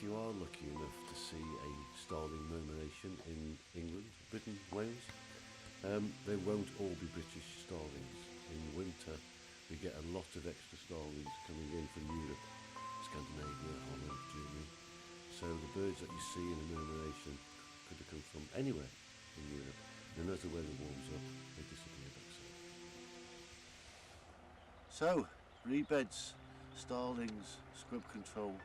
if you are lucky enough to see a starling murmuration in England, Britain, Wales, they won't all be British starlings. In winter we get a lot of extra starlings coming in from Europe, Scandinavia, Holland, Germany. So the birds that you see in a murmuration could have come from anywhere in Europe. And as the weather warms up, they disappear back south. So, reedbeds, starlings, scrub control.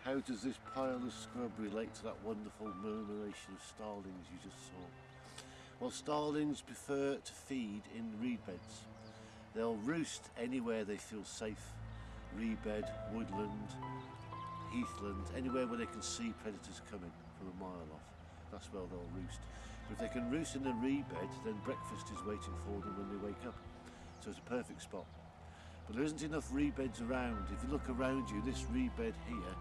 How does this pile of scrub relate to that wonderful murmuration of starlings you just saw? Well, starlings prefer to feed in reedbeds. They'll roost anywhere they feel safe. Reedbed, woodland, heathland, anywhere where they can see predators coming from a mile off. That's where they'll roost. But if they can roost in a reedbed, then breakfast is waiting for them when they wake up. So it's a perfect spot. But there isn't enough reedbeds around. If you look around you, this reedbed here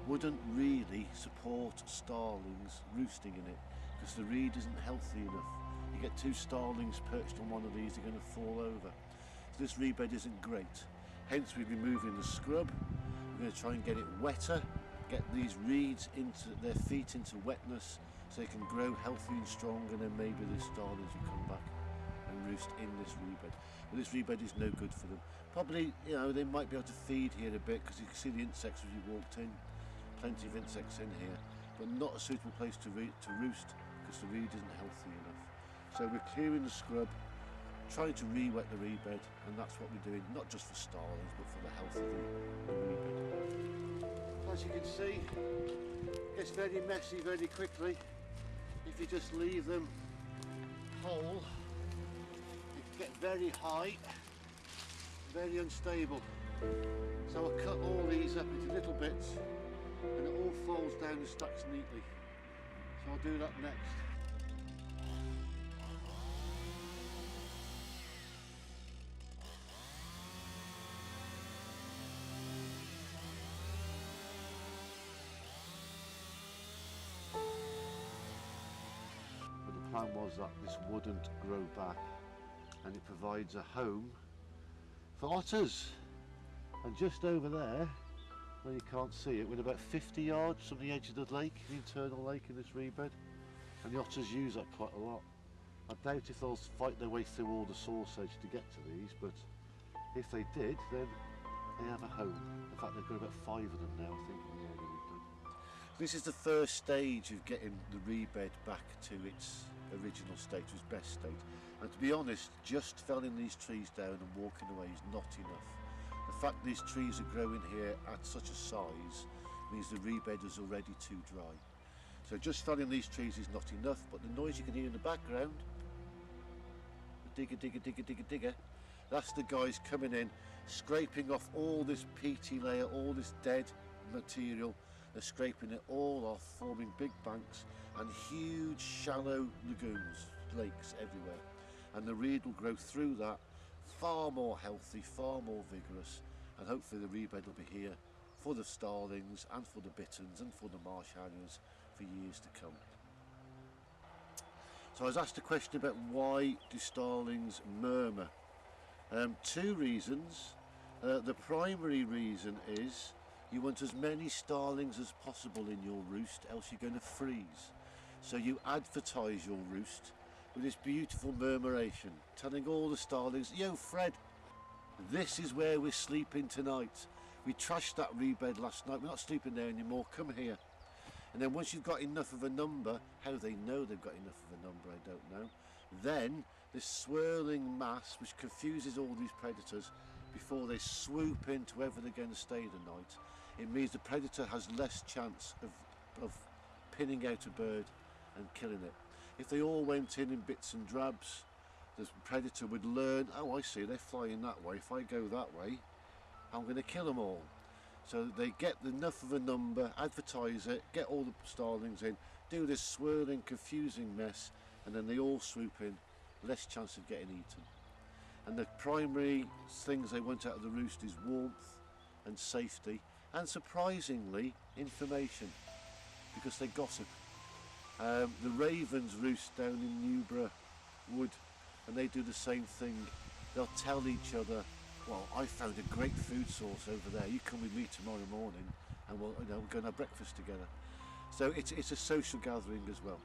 wouldn't really support starlings roosting in it because the reed isn't healthy enough. You get two starlings perched on one of these, they're going to fall over. So this reedbed isn't great. Hence we're removing the scrub. We're going to try and get it wetter, get these reeds into their feet into wetness so they can grow healthy and strong, and then maybe the starlings will come back and roost in this reedbed. But this reedbed is no good for them. Probably, you know, they might be able to feed here a bit because you can see the insects as you walked in. Plenty of insects in here, but not a suitable place to roost because the reed isn't healthy enough. So we're clearing the scrub, trying to re-wet the reedbed, and that's what we're doing, not just for starlings but for the health of the reedbed. As you can see, it gets very messy very quickly if you just leave them whole. They get very high, very unstable. So I'll cut all these up into little bits and it all folds down and stacks neatly. So I'll do that next. But the plan was that this wouldn't grow back, and it provides a home for otters. And just over there, well, you can't see it, we're about 50 yards from the edge of the lake, the internal lake in this reedbed, and the otters use that quite a lot. I doubt if they'll fight their way through all the source edge to get to these, but if they did, then they have a home. In fact, they've got about 5 of them now, I think, in the area we've done. This is the first stage of getting the reedbed back to its original state, to its best state. And to be honest, just felling these trees down and walking away is not enough. The fact these trees are growing here at such a size means the reedbed is already too dry. So just felling these trees is not enough, but the noise you can hear in the background, the digger, digger, digger, digger, digger, that's the guys coming in, scraping off all this peaty layer, all this dead material. They're scraping it all off, forming big banks and huge shallow lagoons, lakes everywhere. And the reed will grow through that, far more healthy, far more vigorous, and hopefully the reedbed will be here for the starlings and for the bitterns and for the marsh harriers for years to come. So I was asked a question about why do starlings murmur. 2 reasons. The primary reason is you want as many starlings as possible in your roost, else you're going to freeze. So you advertise your roost with this beautiful murmuration, telling all the starlings, yo Fred, this is where we're sleeping tonight. We trashed that reedbed last night, we're not sleeping there anymore, come here. And then once you've got enough of a number, how they know they've got enough of a number I don't know, then this swirling mass which confuses all these predators before they swoop into wherever they're going to stay the night, it means the predator has less chance of pinning out a bird and killing it. If they all went in bits and drabs, the predator would learn, oh I see, they're flying that way, if I go that way, I'm going to kill them all. So they get enough of a number, advertise it, get all the starlings in, do this swirling, confusing mess, and then they all swoop in, less chance of getting eaten. And the primary things they want out of the roost is warmth and safety, and surprisingly, information, because they gossip. The ravens roost down in Newborough Wood, and they do the same thing. They'll tell each other, well, I found a great food source over there, you come with me tomorrow morning and we'll go and have breakfast together. So it's a social gathering as well.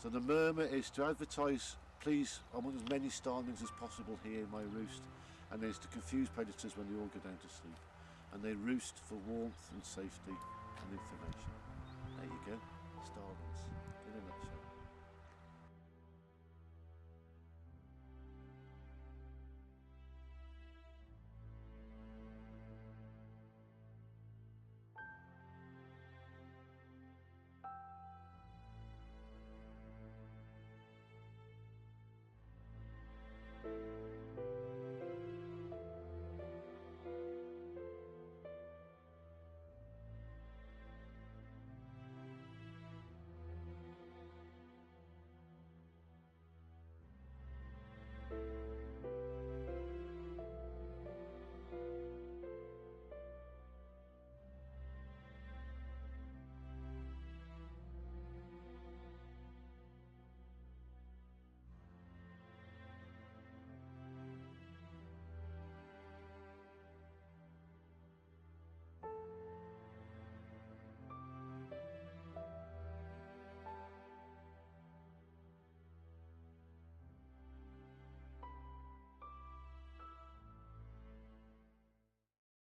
So the murmur is to advertise, please, I want as many starlings as possible here in my roost, and is to confuse predators when they all go down to sleep. And they roost for warmth and safety and information. There you go, starlings.